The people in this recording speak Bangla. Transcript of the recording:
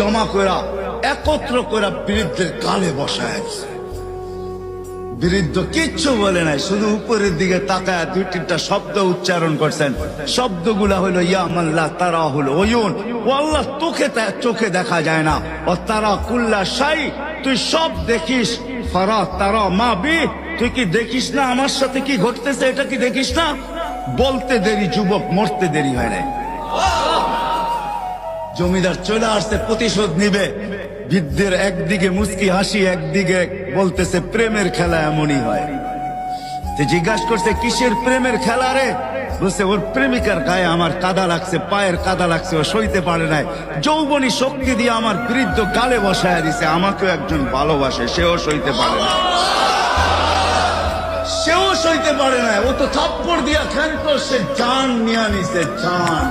জমা করা একত্র করা বৃদ্ধের গালে বসায় দিছে। বৃদ্ধ কিচ্ছু বলে নাই, শুধু উপরের দিকে তাকায় দুই তিনটা শব্দ উচ্চারণ করছেন। শব্দগুলা হলো ইয়া মাল্লা তারা হলো ওয়ুন, ও আল্লাহ তোকে চোখে দেখা যায় না, ও তারা কুল্লা শাই, তুই সব দেখিস, ফারা তারা মা বি, তুই কি দেখিস না আমার সাথে কি ঘটতেছে, এটা কি দেখিস না? বলতে দেরি যুবক, মরতে দেরি হয় নাই। জমিদার চলে আসছে, প্রতিশোধ নিবে। বৃদ্ধের একদিকে মুস্কি হাসি, একদিকে বলতেছে প্রেমের খেলা এমনই হয়। জিজ্ঞাসা করছে কিসের প্রেমের খেলা রে? বলছে ওর প্রেমিকার গায়ে আমার কাদা লাগছে, পায়ের কাদা লাগছে, ও সইতে পারে নাই, যৌবনী শক্তি দিয়ে আমার বৃদ্ধ গালে বসায় দিছে। আমাকেও একজন ভালোবাসে, সেও সইতে পারে না, সেও সইতে পারে না, ও তো থাপ্পড় দিয়া খেলতো, সে জান নিয়ে নিছে, জান।